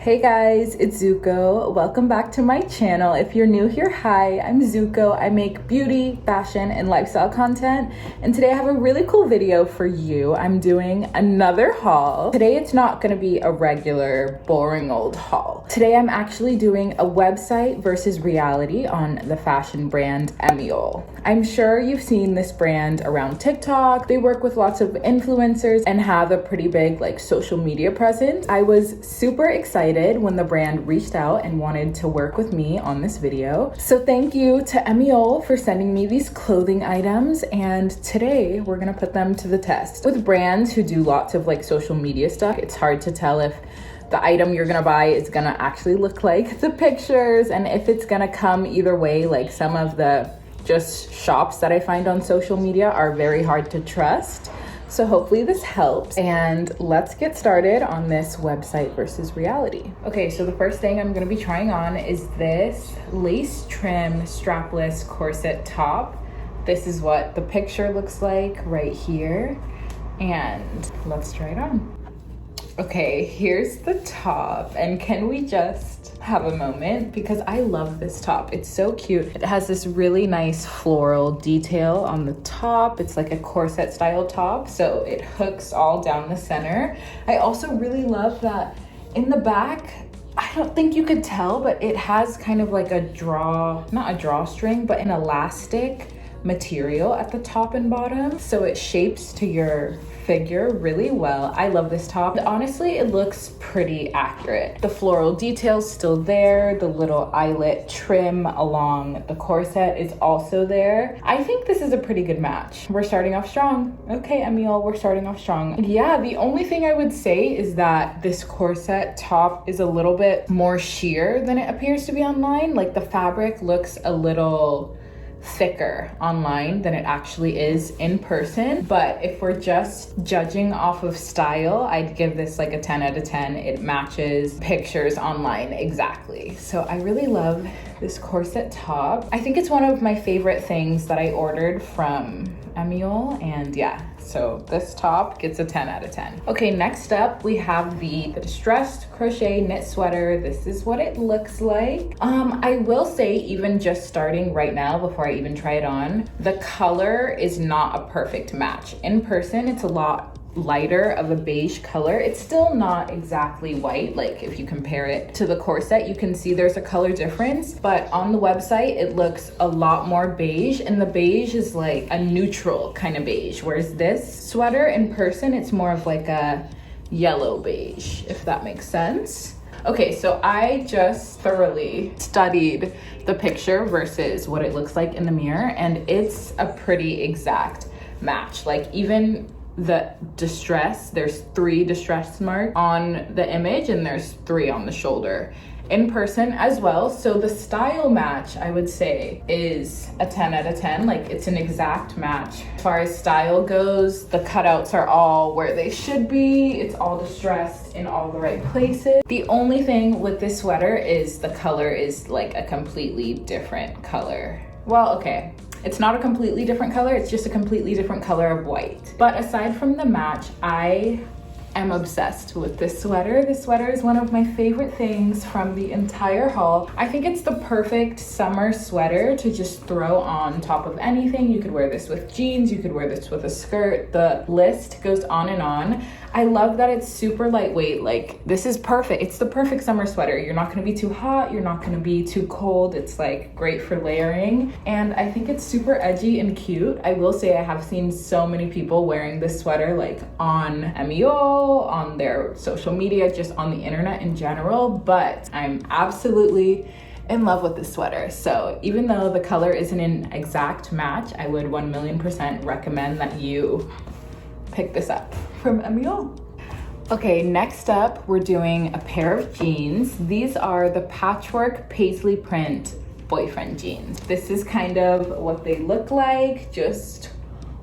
Hey guys, it's Zuko. Welcome back to my channel. If you're new here, hi, I'm Zuko. I make beauty, fashion, and lifestyle content. And today I have a really cool video for you. I'm doing another haul. Today it's not gonna be a regular, boring old haul. Today I'm actually doing a website versus reality on the fashion brand EMMIOL. I'm sure you've seen this brand around TikTok. They work with lots of influencers and have a pretty big social media presence. I was super excited when the brand reached out and wanted to work with me on this video. So thank you to EMMIOL for sending me these clothing items, and today we're gonna put them to the test. With brands who do lots of social media stuff, it's hard to tell if the item you're gonna buy is gonna actually look like the pictures and if it's gonna come either way. Like some of the just shops that I find on social media are very hard to trust. So hopefully this helps, and let's get started on this website versus reality. Okay, so the first thing I'm gonna be trying on is this lace trim strapless corset top. This is what the picture looks like right here, and let's try it on. Okay, here's the top, and can we just have a moment because I love this top. It's so cute. It has this really nice floral detail on the top. It's like a corset style top, so it hooks all down the center. I also really love that in the back, I don't think you could tell, but it has kind of like not a drawstring, but an elastic material at the top and bottom, so it shapes to your figure really well. I love this top. Honestly, it looks pretty accurate. The floral detail's still there. The little eyelet trim along the corset is also there. I think this is a pretty good match. We're starting off strong. Okay, EMMIOL, we're starting off strong. Yeah, the only thing I would say is that this corset top is a little bit more sheer than it appears to be online. Like the fabric looks a little thicker online than it actually is in person. But if we're just judging off of style, I'd give this like a 10 out of 10. It matches pictures online exactly. So I really love this corset top. I think it's one of my favorite things that I ordered from EMMIOL, and yeah, so this top gets a 10 out of 10. Okay, next up we have the distressed crochet knit sweater. This is what it looks like. I will say, even just starting right now before I even try it on, the color is not a perfect match. In person, it's a lot lighter of a beige color. It's still not exactly white. Like if you compare it to the corset, you can see there's a color difference, but on the website it looks a lot more beige, and the beige is like a neutral kind of beige, whereas this sweater in person, it's more of like a yellow beige, if that makes sense. Okay, so I just thoroughly studied the picture versus what it looks like in the mirror, and it's a pretty exact match. Like even the distress, there's 3 distress marks on the image and there's 3 on the shoulder in person as well. So the style match, I would say, is a 10 out of 10. Like it's an exact match. As far as style goes, the cutouts are all where they should be. It's all distressed in all the right places. The only thing with this sweater is the color is like a completely different color. Well, okay, it's not a completely different color, it's just a completely different color of white. But aside from the match, I am obsessed with this sweater. This sweater is one of my favorite things from the entire haul. I think it's the perfect summer sweater to just throw on top of anything. You could wear this with jeans, you could wear this with a skirt. The list goes on and on. I love that it's super lightweight. Like this is perfect. It's the perfect summer sweater. You're not gonna be too hot, you're not gonna be too cold. It's like great for layering. And I think it's super edgy and cute. I will say I have seen so many people wearing this sweater like on EMMIOL, on their social media, just on the internet in general, but I'm absolutely in love with this sweater. So even though the color isn't an exact match, I would 1,000,000% recommend that you pick this up from EMMIOL. Okay, next up, we're doing a pair of jeans. These are the patchwork paisley print boyfriend jeans. This is kind of what they look like, just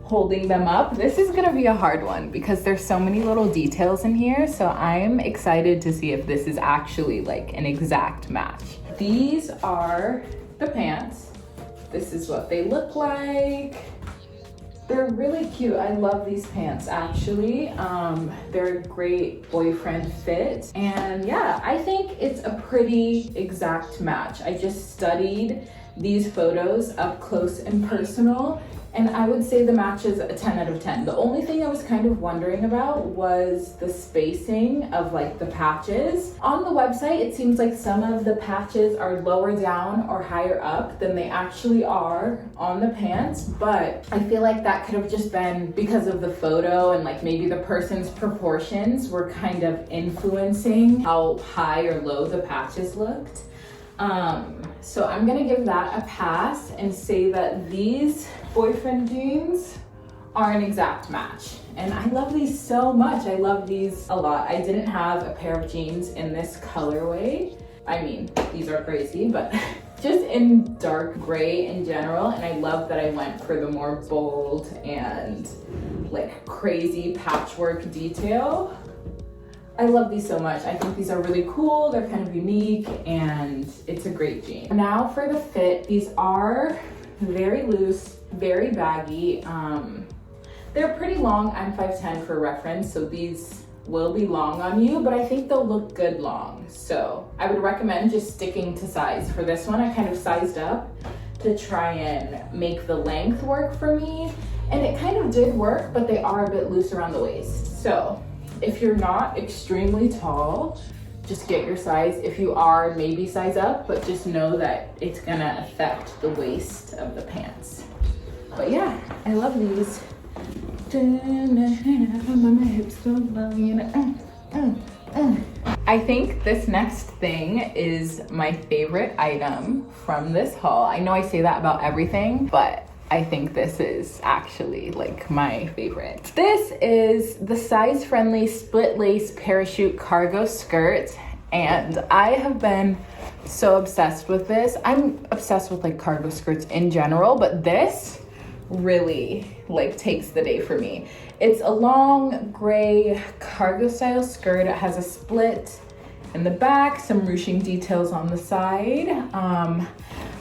holding them up. This is gonna be a hard one because there's so many little details in here, so I'm excited to see if this is actually like an exact match. These are the pants. This is what they look like. They're really cute. I love these pants actually. They're a great boyfriend fit. And yeah, I think it's a pretty exact match. I just studied these photos up close and personal, and I would say the match is a 10 out of 10. The only thing I was kind of wondering about was the spacing of like the patches. On the website, it seems like some of the patches are lower down or higher up than they actually are on the pants, but I feel like that could have just been because of the photo, and like maybe the person's proportions were kind of influencing how high or low the patches looked. So I'm gonna give that a pass and say that these boyfriend jeans are an exact match. And I love these so much. I love these a lot. I didn't have a pair of jeans in this colorway. I mean, these are crazy, but just in dark gray in general. And I love that I went for the more bold and like crazy patchwork detail. I love these so much. I think these are really cool. They're kind of unique and it's a great jean. Now for the fit, these are very loose, very baggy. They're pretty long. I'm 5'10" for reference, so these will be long on you, but I think they'll look good long. So I would recommend just sticking to size. For this one, I kind of sized up to try and make the length work for me. And it kind of did work, but they are a bit loose around the waist. So if you're not extremely tall, just get your size. If you are, maybe size up, but just know that it's gonna affect the waist of the pants. But yeah, I love these. I think this next thing is my favorite item from this haul. I know I say that about everything, but I think this is actually like my favorite. This is the size-friendly split lace parachute cargo skirt, and I have been so obsessed with this. I'm obsessed with like cargo skirts in general, but this really like takes the day for me. It's a long gray cargo style skirt. It has a split in the back, some ruching details on the side.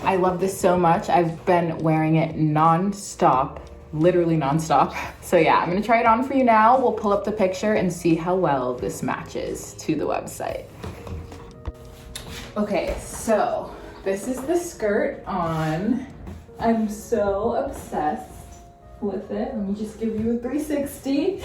I love this so much. I've been wearing it non-stop, literally non-stop. So yeah, I'm gonna try it on for you now. We'll pull up the picture and see how well this matches to the website. Okay, so this is the skirt on. I'm so obsessed with it. Let me just give you a 360.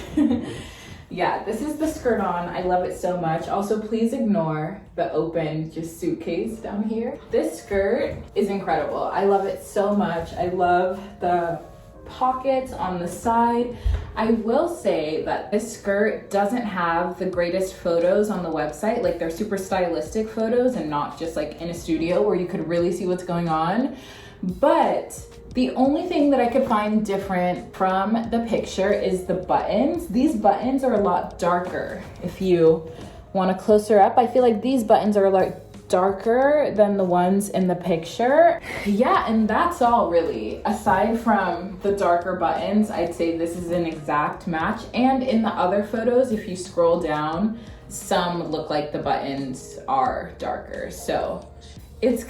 Yeah, this is the skirt on. I love it so much. Also, please ignore the open just suitcase down here. This skirt is incredible. I love it so much. I love the pockets on the side. I will say that this skirt doesn't have the greatest photos on the website. Like, they're super stylistic photos and not just like in a studio where you could really see what's going on. But the only thing that I could find different from the picture is the buttons. These buttons are a lot darker. If you want to closer up, I feel like these buttons are a lot darker than the ones in the picture. Yeah, and that's all really. Aside from the darker buttons, I'd say this is an exact match. And in the other photos, if you scroll down, some look like the buttons are darker. So it's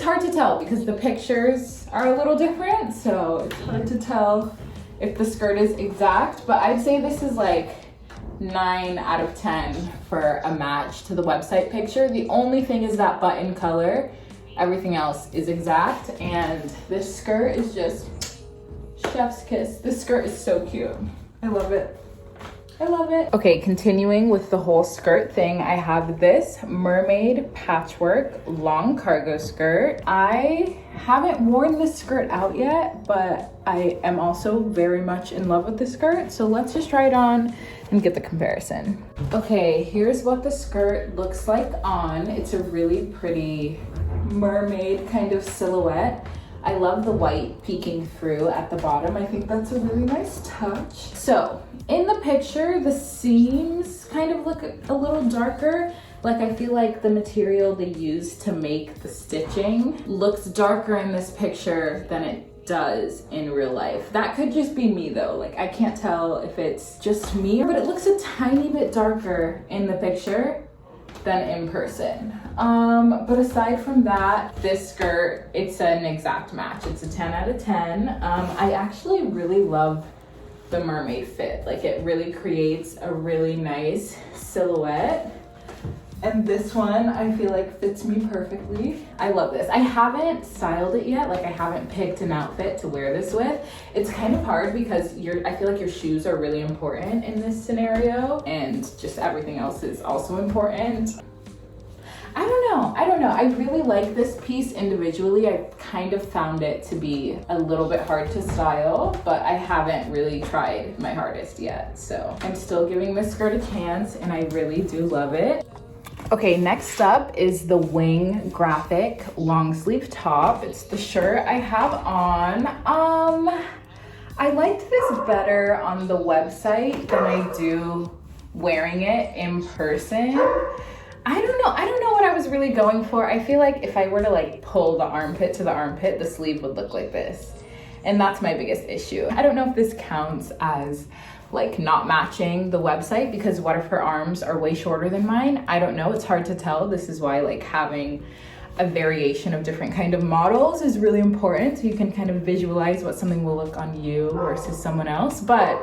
hard to tell because the pictures are a little different, so it's hard to tell if the skirt is exact, but I'd say this is like 9 out of 10 for a match to the website picture. The only thing is that button color. Everything else is exact, and this skirt is just chef's kiss. This skirt is so cute. I love it. I love it. Okay, continuing with the whole skirt thing, I have this mermaid patchwork long cargo skirt. I haven't worn this skirt out yet, but I am also very much in love with the skirt. So let's just try it on and get the comparison. Okay, here's what the skirt looks like on. It's a really pretty mermaid kind of silhouette. I love the white peeking through at the bottom. I think that's a really nice touch. So in the picture, the seams kind of look a little darker. Like, I feel like the material they used to make the stitching looks darker in this picture than it does in real life. That could just be me though. Like, I can't tell if it's just me, but it looks a tiny bit darker in the picture than in person. But aside from that, this skirt, it's an exact match. It's a 10 out of 10. I actually really love the mermaid fit. Like it really creates a really nice silhouette. And this one I feel like fits me perfectly. I love this. I haven't styled it yet. Like I haven't picked an outfit to wear this with. It's kind of hard because I feel like your shoes are really important in this scenario, and just everything else is also important. I don't know. I really like this piece individually. I kind of found it to be a little bit hard to style, but I haven't really tried my hardest yet. So I'm still giving this skirt a chance, and I really do love it. Okay, next up is the wing graphic long sleeve top. It's the shirt I have on. I liked this better on the website than I do wearing it in person. I don't know what I was really going for. I feel like if I were to like pull the armpit to the armpit, the sleeve would look like this. And that's my biggest issue. I don't know if this counts as like not matching the website, because what if her arms are way shorter than mine? I don't know, it's hard to tell. This is why like having a variation of different kind of models is really important, so you can kind of visualize what something will look on you versus someone else. But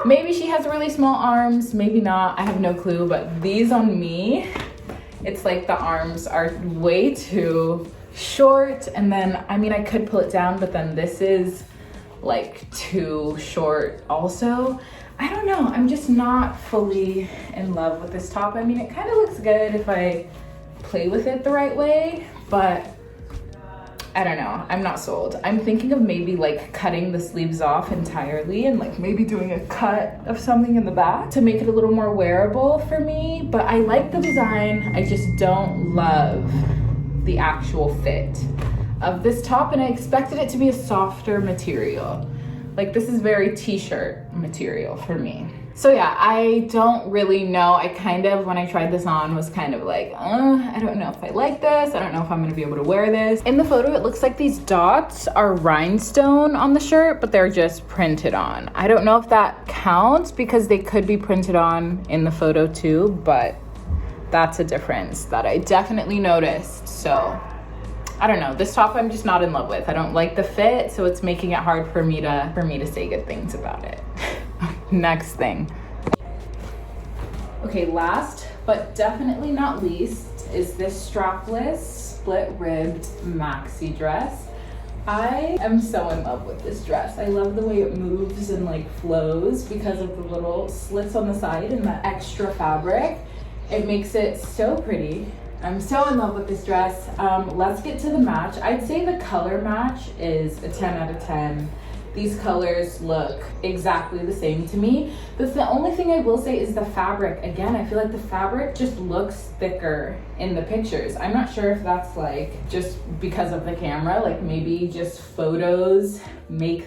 maybe she has really small arms, maybe not, I have no clue. But these on me, it's like the arms are way too short, and then I mean I could pull it down, but then this is like too short also. I don't know, I'm just not fully in love with this top. I mean, it kind of looks good if I play with it the right way, but I don't know, I'm not sold. I'm thinking of maybe like cutting the sleeves off entirely and like maybe doing a cut of something in the back to make it a little more wearable for me. But I like the design, I just don't love the actual fit of this top, and I expected it to be a softer material. Like this is very t-shirt material for me. So yeah, I don't really know. I kind of, when I tried this on, was kind of like, I don't know if I like this. I don't know if I'm gonna be able to wear this. In the photo, it looks like these dots are rhinestone on the shirt, but they're just printed on. I don't know if that counts because they could be printed on in the photo too, but that's a difference that I definitely noticed. So I don't know, this top I'm just not in love with. I don't like the fit, so it's making it hard for me to say good things about it. Next thing. Okay, last but definitely not least is this strapless split-ribbed maxi dress. I am so in love with this dress. I love the way it moves and like flows because of the little slits on the side and the extra fabric. It makes it so pretty. I'm so in love with this dress. Let's get to the match. I'd say the color match is a 10 out of 10. These colors look exactly the same to me. But the only thing I will say is the fabric. Again, I feel like the fabric just looks thicker in the pictures. I'm not sure if that's like just because of the camera, like maybe just photos make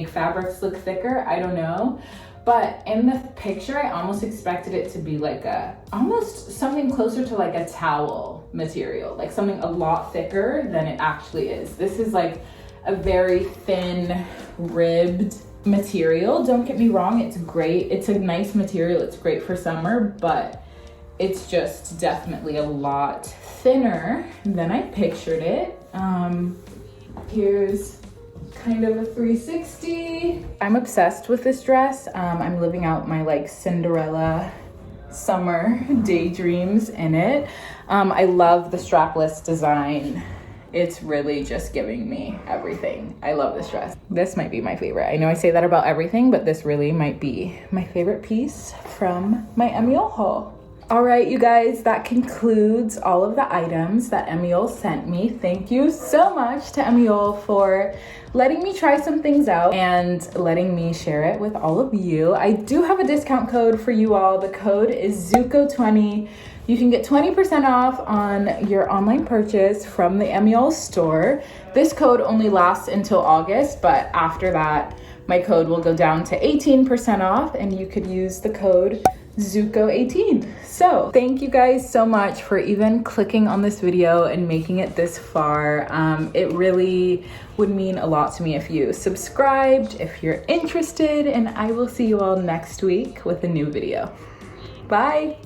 fabrics look thicker. I don't know. But in the picture, I almost expected it to be like almost something closer to like a towel material, like something a lot thicker than it actually is. This is like a very thin ribbed material. Don't get me wrong, it's great. It's a nice material, it's great for summer, but it's just definitely a lot thinner than I pictured it. Here's kind of a 360. I'm obsessed with this dress. I'm living out my like Cinderella summer daydreams in it. I love the strapless design. It's really just giving me everything. I love this dress. This might be my favorite. I know I say that about everything, but this really might be my favorite piece from my EMMIOL haul. All right, you guys, that concludes all of the items that EMMIOL sent me. Thank you so much to EMMIOL for letting me try some things out and letting me share it with all of you. I do have a discount code for you all. The code is Zuko20. You can get 20% off on your online purchase from the EMMIOL store. This code only lasts until August, but after that, my code will go down to 18% off, and you could use the code Zuko18. So thank you guys so much for even clicking on this video and making it this far. It really would mean a lot to me if you subscribed, if you're interested, and I will see you all next week with a new video. Bye.